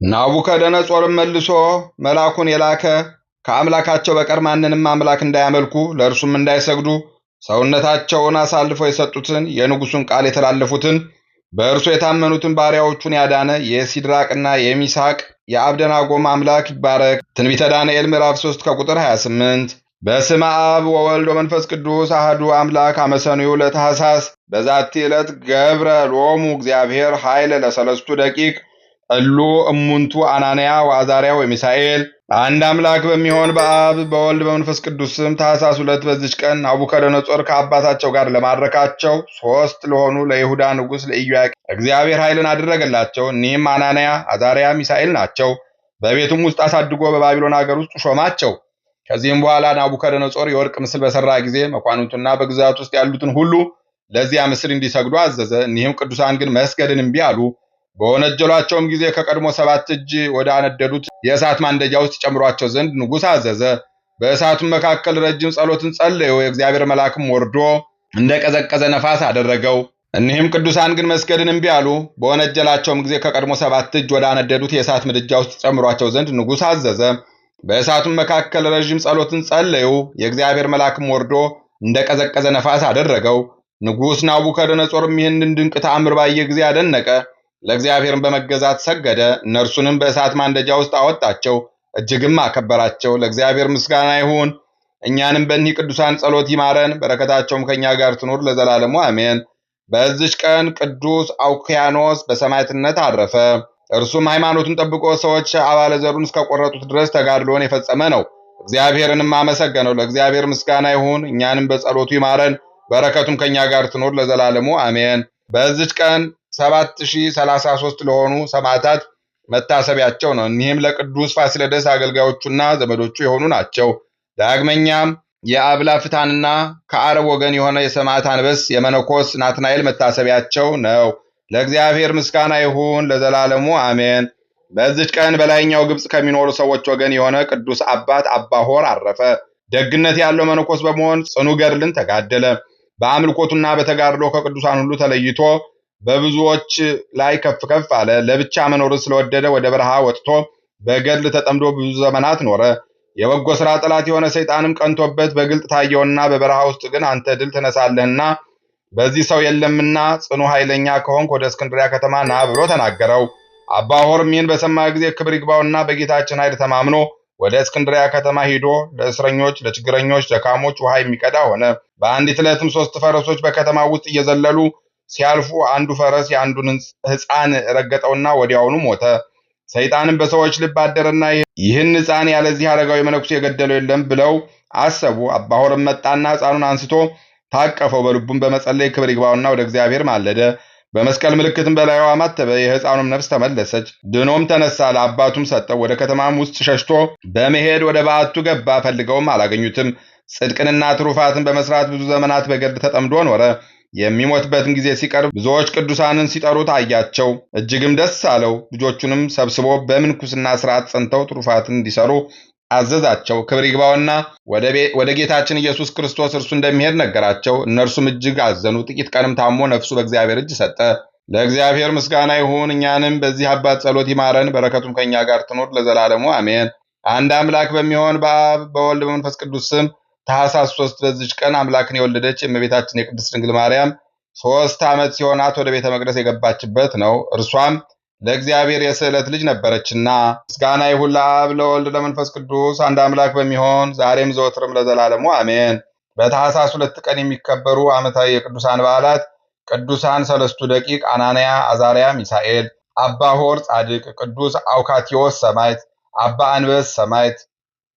ናቡከደነፆርም መልሶ መልአኩን የላከ ከአምላካቸው በቀር ማንንም አምላክ እንዳያመልኩ ለእርሱም እንዳይሰግዱ ሰውነታቸውን አሳልፈው የሰጡትን የንጉሡን ቃል የተላለፉትን በእርሱ የታመኑትን ባሪያዎቹን ያዳነ የሲድራቅና የሚሳቅ የአብደናጎም አምላክ ይባረክ። ትንቢተ ዳንኤል ምዕራፍ 3 ከቁጥር 28። በስመ አብ ወወልድ ወመንፈስ ቅዱስ አህዱ አምላክ አመሰንዩ ለታኅሳስ በዛቲ ዕለት ገብረ ሎሙ እግዚአብሔር ኃይለ ለሰለስቱ ደቂቅ እሉ እሙንቱ አናንያ ወአዛርያ ወሚሳኤል። አንድ አምላክ በሚሆን በአብ በወልድ በመንፈስ ቅዱስ ስም ታኅሳስ 2 በዚች ቀን ናቡከደነፆር ከአባታቸው ጋር ለማረካቸው 3 ለሆኑ ለይሁዳ ንጉሥ ለኢዮአቄም እግዚአብሔር ኃይልን አደረገላቸው። እኒህም አናንያ፣ አዛርያ፣ ሚሳኤል ናቸው። በቤቱም ውስጥ አሳድጎ በባቢሎን ሀገር ውስጥ ሾማቸው። ከዚህም በኋላ ናቡከደነፆር የወርቅ ምስል በሰራ ጊዜ መኳንንቱና በግዛት ውስጥ ያሉትን ሁሉ ለዚያ ምስል እንዲሰግዱ አዘዘ። እኒህም ቅዱሳን ግን መስገድን እምቢ አሉ። በወነጀሏቸውም ጊዜ ከቀድሞ 7 እጅ ወደ አነደዱት የእሳት ማንደጃ ውስጥ ጨምሯቸው ዘንድ ንጉሥ አዘዘ። በእሳቱም መካከል ረጅም ጸሎትን ጸለዩ። የእግዚአብሔር መልአክም ወርዶ እንደ ቀዘቀዘ ነፋስ አደረገው። እኒህም ቅዱሳን ግን መስገድን እምቢ አሉ። በወነጀላቸውም ጊዜ ከቀድሞ 7 እጅ ወደ አነደዱት የእሳት ምድጃ ውስጥ ጨምሯቸው ዘንድ ንጉሥ አዘዘ። በእሳቱም መካከል ረጅም ጸሎትን ጸለዩ። የእግዚአብሔር መልአክም ወርዶ እንደ ቀዘቀዘ ነፋስ አደረገው። ንጉሥ ናቡከደነፆርም ይህንን ድንቅ ተአምር ባየ ጊዜ አደነቀ። ለእግዚአብሔርም በመገዛት ሰገደ። እነርሱንም በእሳት ማንደጃ ውስጥ አወጣቸው፣ እጅግም አከበራቸው። ለእግዚአብሔር ምስጋና ይሁን፣ እኛንም በእኒህ ቅዱሳን ጸሎት ይማረን፣ በረከታቸውም ከእኛ ጋር ትኑር ለዘላለሙ አሜን። በዚች ቀን ቅዱስ አውክያኖስ በሰማዕትነት አረፈ። እርሱም ሃይማኖቱን ጠብቆ ሰዎች አባለ ዘሩን እስከቆረጡት ድረስ ተጋድሎን የፈጸመ ነው። እግዚአብሔርንም አመሰገነው። ለእግዚአብሔር ምስጋና ይሁን፣ እኛንም በጸሎቱ ይማረን፣ በረከቱም ከእኛ ጋር ትኑር ለዘላለሙ አሜን። በዚች ቀን 7033 ለሆኑ ሰማዕታት መታሰቢያቸው ነው። እኒህም ለቅዱስ ፋሲለደስ አገልጋዮቹና ዘመዶቹ የሆኑ ናቸው። ዳግመኛም የአብላፍታንና ከአረብ ወገን የሆነ የሰማዕት አንበስ የመነኮስ ናትናኤል መታሰቢያቸው ነው። ለእግዚአብሔር ምስጋና ይሁን ለዘላለሙ አሜን። በዚች ቀን በላይኛው ግብጽ ከሚኖሩ ሰዎች ወገን የሆነ ቅዱስ አባት አባ ሆር አረፈ። ደግነት ያለው መነኮስ በመሆን ጽኑ ገድልን ተጋደለ። በአምልኮቱና በተጋድሎ ከቅዱሳን ሁሉ ተለይቶ በብዙዎች ላይ ከፍ ከፍ አለ። ለብቻ መኖርን ስለወደደ ወደ በረሃ ወጥቶ በገድል ተጠምዶ ብዙ ዘመናት ኖረ። የበጎ ሥራ ጠላት የሆነ ሰይጣንም ቀንቶበት በግልጥ ታየውና በበረሃ ውስጥ ግን አንተ ድል ትነሳለህና በዚህ ሰው የለምና ጽኑ ኃይለኛ ከሆንክ ወደ እስክንድሪያ ከተማ ና ብሎ ተናገረው። አባ ሆርም ይህን በሰማ ጊዜ ክብር ይግባውና በጌታችን ኃይል ተማምኖ ወደ እስክንድሪያ ከተማ ሄዶ ለእስረኞች፣ ለችግረኞች፣ ደካሞች ውሃ የሚቀዳ ሆነ። በአንዲት ዕለትም 3 ፈረሶች በከተማ ውስጥ እየዘለሉ ሲያልፉ አንዱ ፈረስ የአንዱን ሕፃን ረገጠውና ወዲያውኑ ሞተ። ሰይጣንም በሰዎች ልብ አደረና ይህን ሕፃን ያለዚህ አረጋዊ መነኩሴ የገደለው የለም ብለው አሰቡ። አባ ሆርም መጣና ሕፃኑን አንስቶ ታቀፈው። በልቡም በመጸለይ ክብር ይግባውና ወደ እግዚአብሔር ማለደ። በመስቀል ምልክትም በላዩ አማተበ። የሕፃኑም ነፍስ ተመለሰች፣ ድኖም ተነሳ። ለአባቱም ሰጠው። ወደ ከተማም ውስጥ ሸሽቶ በመሄድ ወደ በዓቱ ገባ። ፈልገውም አላገኙትም። ጽድቅንና ትሩፋትን በመስራት ብዙ ዘመናት በገድል ተጠምዶ ኖረ። የሚሞትበትን ጊዜ ሲቀርብ ብዙዎች ቅዱሳንን ሲጠሩት አያቸው፣ እጅግም ደስ አለው። ልጆቹንም ሰብስቦ በምንኩስና ሥርዓት ጸንተው ትሩፋትን እንዲሰሩ አዘዛቸው። ክብር ይግባውና ወደ ጌታችን ኢየሱስ ክርስቶስ እርሱ እንደሚሄድ ነገራቸው። እነርሱም እጅግ አዘኑ። ጥቂት ቀንም ታሞ ነፍሱ በእግዚአብሔር እጅ ሰጠ። ለእግዚአብሔር ምስጋና ይሁን፣ እኛንም በዚህ አባት ጸሎት ይማረን፣ በረከቱም ከእኛ ጋር ትኑር ለዘላለሙ አሜን። አንድ አምላክ በሚሆን በአብ በወልድ በመንፈስ ቅዱስ ስም ታኅሳስ 3 በዚች ቀን አምላክን የወለደች የእመቤታችን የቅድስት ድንግል ማርያም 3 ዓመት ሲሆናት ወደ ቤተ መቅደስ የገባችበት ነው። እርሷም ለእግዚአብሔር የስዕለት ልጅ ነበረችና። ምስጋና ይሁን ለአብ ለወልድ ለመንፈስ ቅዱስ አንድ አምላክ በሚሆን ዛሬም ዘወትርም ለዘላለሙ አሜን። በታኅሳስ 2 ቀን የሚከበሩ ዓመታዊ የቅዱሳን በዓላት ቅዱሳን ሰለስቱ ደቂቅ አናንያ፣ አዛርያ፣ ሚሳኤል፣ አባ ሆር ጻድቅ፣ ቅዱስ አውካቲዮስ ሰማዕት፣ አባ አንበስ ሰማዕት፣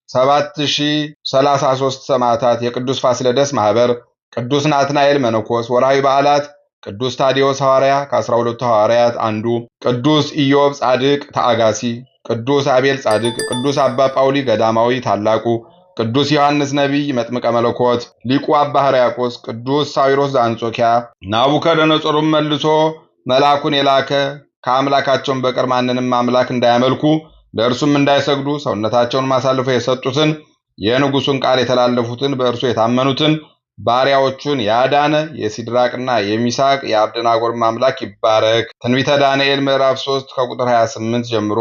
7033 ሰማዕታት፣ የቅዱስ ፋሲለደስ ማህበር፣ ቅዱስ ናትናኤል መነኮስ። ወርሃዊ በዓላት ቅዱስ ታዲዮስ ሐዋርያ ከ12ቱ ሐዋርያት አንዱ፣ ቅዱስ ኢዮብ ጻድቅ ተአጋሲ፣ ቅዱስ አቤል ጻድቅ፣ ቅዱስ አባ ጳውሊ ገዳማዊ ታላቁ፣ ቅዱስ ዮሐንስ ነቢይ መጥምቀ መለኮት፣ ሊቁ አባ ሕርያቆስ፣ ቅዱስ ሳዊሮስ ዘአንጾኪያ። ናቡከደነፆርም መልሶ መልአኩን የላከ ከአምላካቸውን በቀር ማንንም አምላክ እንዳያመልኩ ለእርሱም እንዳይሰግዱ ሰውነታቸውን አሳልፈው የሰጡትን የንጉሡን ቃል የተላለፉትን በእርሱ የታመኑትን ባሪያዎቹን ያዳነ የሲድራቅና የሚሳቅ የአብደናጎም አምላክ ይባረክ። ትንቢተ ዳንኤል ምዕራፍ 3 ከቁጥር 28 ጀምሮ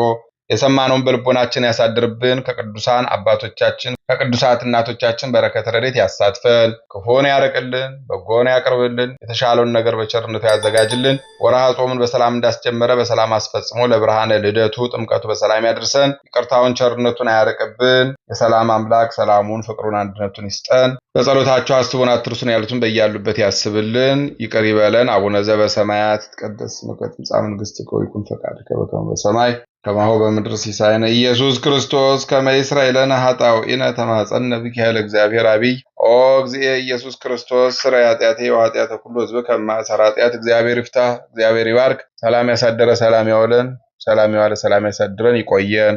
የሰማነውን በልቦናችን ያሳድርብን። ከቅዱሳን አባቶቻችን ከቅዱሳት እናቶቻችን በረከት ረድኤት ያሳትፈን። ክፉን ያርቅልን፣ በጎን ያቅርብልን፣ የተሻለውን ነገር በቸርነቱ ያዘጋጅልን። ወርሃ ጾሙን በሰላም እንዳስጀመረ በሰላም አስፈጽሞ ለብርሃነ ልደቱ ጥምቀቱ በሰላም ያድርሰን። ይቅርታውን ቸርነቱን አያርቅብን። የሰላም አምላክ ሰላሙን፣ ፍቅሩን፣ አንድነቱን ይስጠን። በጸሎታቸው አስቡን አትርሱን ያሉትን በያሉበት ያስብልን፣ ይቅር ይበለን። አቡነ ዘበሰማያት ይትቀደስ ስምከ ትምጻእ መንግሥትከ ወይኩን ፈቃድከ በከመ በሰማይ ከማሁ በምድር ሲሳየነ ኢየሱስ ክርስቶስ ከመ ይስረይ ለነ ኃጣውኢነ ተማፀነ ብከ ኃይለ እግዚአብሔር አብይ ኦ እግዚእ ኢየሱስ ክርስቶስ ስረይ ኃጢአቴ ወኃጢአተ ኩሉ ሕዝብ ከማሰራ ኃጢአት እግዚአብሔር ይፍታ። እግዚአብሔር ይባርክ። ሰላም ያሳደረ ሰላም ያውለን፣ ሰላም ያዋለ ሰላም ያሳድረን። ይቆየን።